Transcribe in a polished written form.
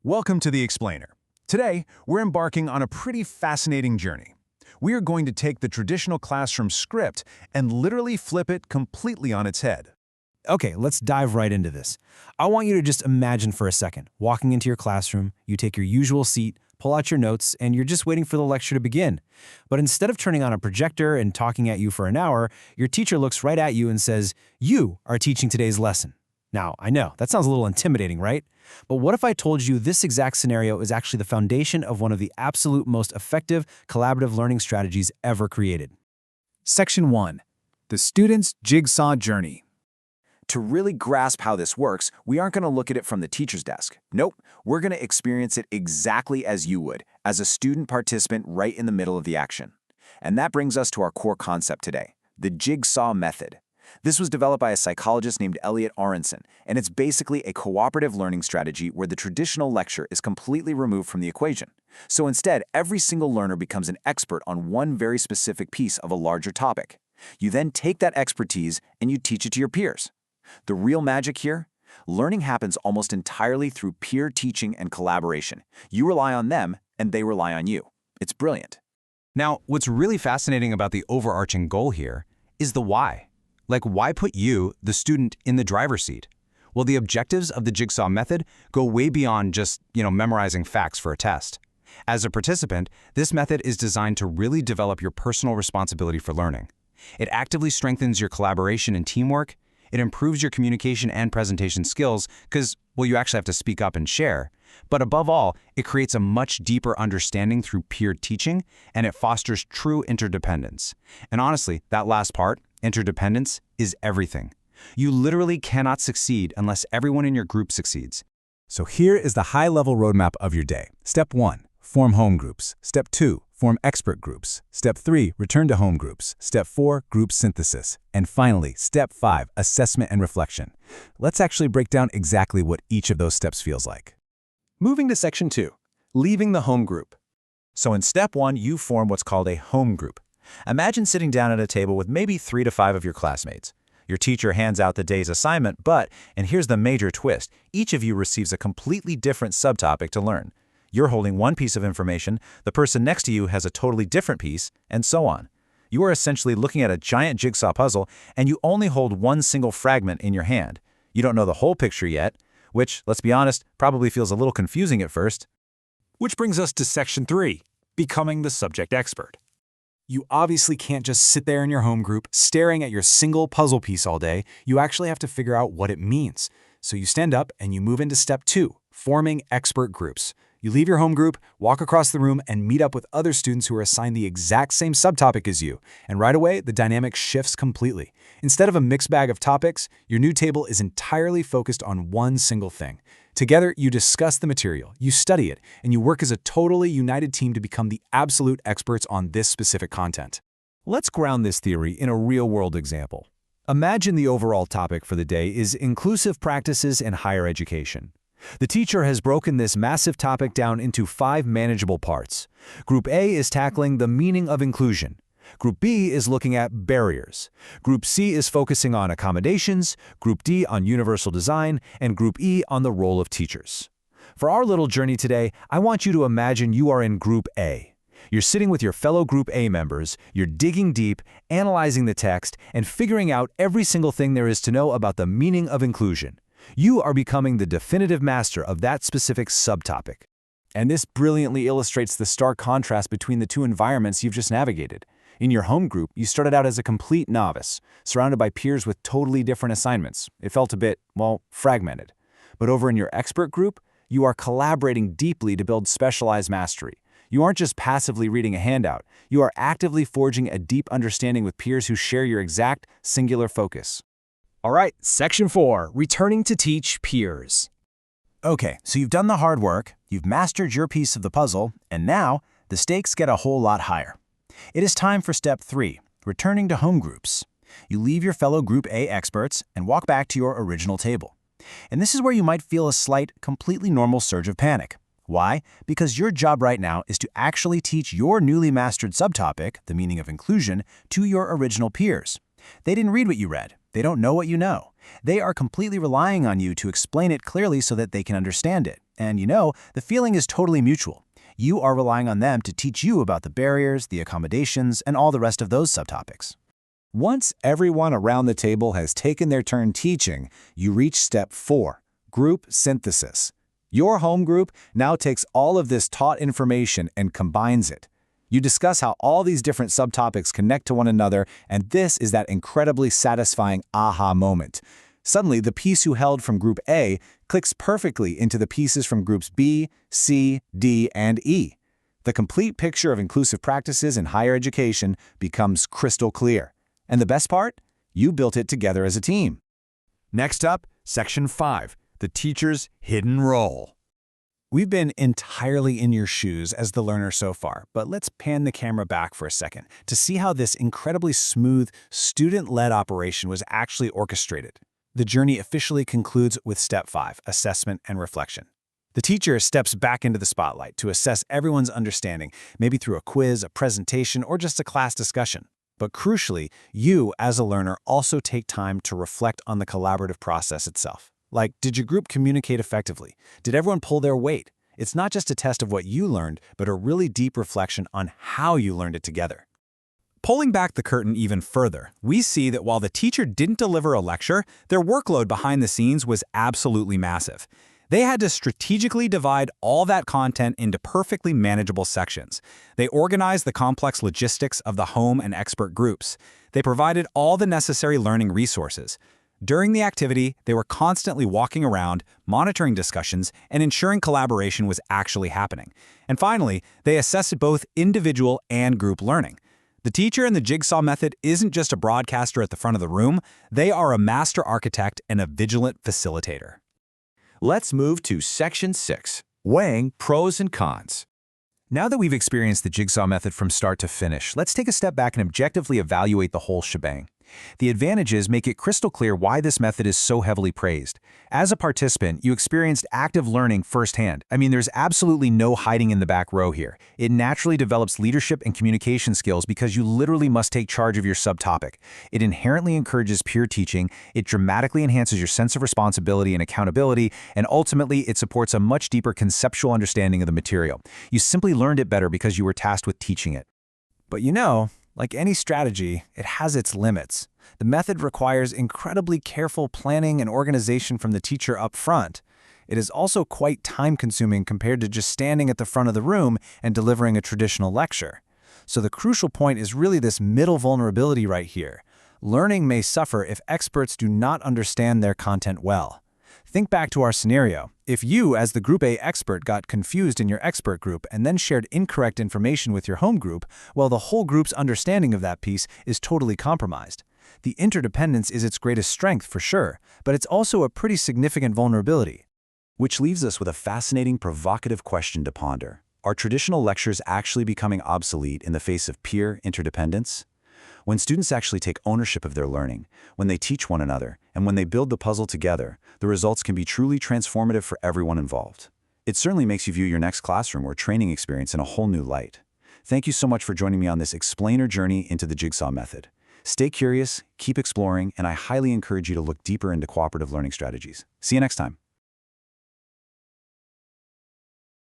Welcome to The Explainer. Today, we're embarking on a pretty fascinating journey. We are going to take the traditional classroom script and literally flip it completely on its head. Okay, let's dive right into this. I want you to just imagine for a second, walking into your classroom, you take your usual seat, pull out your notes, and you're just waiting for the lecture to begin. But instead of turning on a projector and talking at you for an hour, your teacher looks right at you and says, "You are teaching today's lesson." Now, I know, that sounds a little intimidating, right? But what if I told you this exact scenario is actually the foundation of one of the absolute most effective collaborative learning strategies ever created? Section 1. The Student's Jigsaw Journey. To really grasp how this works, we aren't going to look at it from the teacher's desk. Nope, we're going to experience it exactly as you would, as a student participant right in the middle of the action. And that brings us to our core concept today, the Jigsaw Method. This was developed by a psychologist named Elliot Aronson, and it's basically a cooperative learning strategy where the traditional lecture is completely removed from the equation. So instead, every single learner becomes an expert on one very specific piece of a larger topic. You then take that expertise and you teach it to your peers. The real magic here? Learning happens almost entirely through peer teaching and collaboration. You rely on them, and they rely on you. It's brilliant. Now, what's really fascinating about the overarching goal here is the why. Like, why put you, the student, in the driver's seat? Well, the objectives of the Jigsaw Method go way beyond just, memorizing facts for a test. As a participant, this method is designed to really develop your personal responsibility for learning. It actively strengthens your collaboration and teamwork. It improves your communication and presentation skills because, you actually have to speak up and share. But above all, it creates a much deeper understanding through peer teaching, and it fosters true interdependence. And honestly, that last part, interdependence, is everything. You literally cannot succeed unless everyone in your group succeeds. So here is the high-level roadmap of your day. Step 1. Form home groups. Step 2. Form expert groups. Step 3. Return to home groups. Step 4. Group synthesis. And finally, Step 5. Assessment and reflection. Let's actually break down exactly what each of those steps feels like. Moving to Section 2, leaving the home group. So in Step 1, you form what's called a home group. Imagine sitting down at a table with maybe 3 to 5 of your classmates. Your teacher hands out the day's assignment, but, and here's the major twist, each of you receives a completely different subtopic to learn. You're holding one piece of information, the person next to you has a totally different piece, and so on. You are essentially looking at a giant jigsaw puzzle, and you only hold one single fragment in your hand. You don't know the whole picture yet, which, let's be honest, probably feels a little confusing at first. Which brings us to Section 3, becoming the subject expert. You obviously can't just sit there in your home group staring at your single puzzle piece all day. You actually have to figure out what it means. So you stand up and you move into Step 2, forming expert groups. You leave your home group, walk across the room, and meet up with other students who are assigned the exact same subtopic as you. And right away, the dynamic shifts completely. Instead of a mixed bag of topics, your new table is entirely focused on one single thing. Together, you discuss the material, you study it, and you work as a totally united team to become the absolute experts on this specific content. Let's ground this theory in a real-world example. Imagine the overall topic for the day is inclusive practices in higher education. The teacher has broken this massive topic down into 5 manageable parts. Group A is tackling the meaning of inclusion. Group B is looking at barriers. Group C is focusing on accommodations, Group D on universal design, and Group E on the role of teachers. For our little journey today, I want you to imagine you are in Group A. You're sitting with your fellow Group A members, you're digging deep, analyzing the text, and figuring out every single thing there is to know about the meaning of inclusion. You are becoming the definitive master of that specific subtopic. And this brilliantly illustrates the stark contrast between the two environments you've just navigated. In your home group, you started out as a complete novice, surrounded by peers with totally different assignments. It felt a bit, fragmented. But over in your expert group, you are collaborating deeply to build specialized mastery. You aren't just passively reading a handout. You are actively forging a deep understanding with peers who share your exact, singular focus. All right, Section 4, returning to teach peers. Okay, so you've done the hard work, you've mastered your piece of the puzzle, and now the stakes get a whole lot higher. It is time for Step 3, returning to home groups. You leave your fellow Group A experts and walk back to your original table. And this is where you might feel a slight, completely normal surge of panic. Why? Because your job right now is to actually teach your newly mastered subtopic, the meaning of inclusion, to your original peers. They didn't read what you read. They don't know what you know. They are completely relying on you to explain it clearly so that they can understand it. And the feeling is totally mutual. You are relying on them to teach you about the barriers, the accommodations, and all the rest of those subtopics. Once everyone around the table has taken their turn teaching, you reach step 4, group synthesis. Your home group now takes all of this taught information and combines it. You discuss how all these different subtopics connect to one another, and this is that incredibly satisfying aha moment. Suddenly, the piece you held from Group A clicks perfectly into the pieces from Groups B, C, D, and E. The complete picture of inclusive practices in higher education becomes crystal clear. And the best part? You built it together as a team. Next up, Section 5, the teacher's hidden role. We've been entirely in your shoes as the learner so far, but let's pan the camera back for a second to see how this incredibly smooth, student-led operation was actually orchestrated. The journey officially concludes with Step 5, assessment and reflection. The teacher steps back into the spotlight to assess everyone's understanding, maybe through a quiz, a presentation, or just a class discussion. But crucially, you, as a learner, also take time to reflect on the collaborative process itself. Like, did your group communicate effectively? Did everyone pull their weight? It's not just a test of what you learned, but a really deep reflection on how you learned it together. Pulling back the curtain even further, we see that while the teacher didn't deliver a lecture, their workload behind the scenes was absolutely massive. They had to strategically divide all that content into perfectly manageable sections. They organized the complex logistics of the home and expert groups. They provided all the necessary learning resources. During the activity, they were constantly walking around, monitoring discussions, and ensuring collaboration was actually happening. And finally, they assessed both individual and group learning. The teacher in the Jigsaw Method isn't just a broadcaster at the front of the room, they are a master architect and a vigilant facilitator. Let's move to Section 6, weighing pros and cons. Now that we've experienced the Jigsaw Method from start to finish, let's take a step back and objectively evaluate the whole shebang. The advantages make it crystal clear why this method is so heavily praised. As a participant, you experienced active learning firsthand. I mean, there's absolutely no hiding in the back row here. It naturally develops leadership and communication skills because you literally must take charge of your subtopic. It inherently encourages peer teaching, it dramatically enhances your sense of responsibility and accountability, and ultimately, it supports a much deeper conceptual understanding of the material. You simply learned it better because you were tasked with teaching it. But like any strategy, it has its limits. The method requires incredibly careful planning and organization from the teacher up front. It is also quite time-consuming compared to just standing at the front of the room and delivering a traditional lecture. So the crucial point is really this middle vulnerability right here. Learning may suffer if experts do not understand their content well. Think back to our scenario. If you, as the Group A expert, got confused in your expert group and then shared incorrect information with your home group, well, the whole group's understanding of that piece is totally compromised. The interdependence is its greatest strength for sure, but it's also a pretty significant vulnerability. Which leaves us with a fascinating, provocative question to ponder. Are traditional lectures actually becoming obsolete in the face of peer interdependence? When students actually take ownership of their learning, when they teach one another, and when they build the puzzle together, the results can be truly transformative for everyone involved. It certainly makes you view your next classroom or training experience in a whole new light. Thank you so much for joining me on this explainer journey into the Jigsaw Method. Stay curious, keep exploring, and I highly encourage you to look deeper into cooperative learning strategies. See you next time.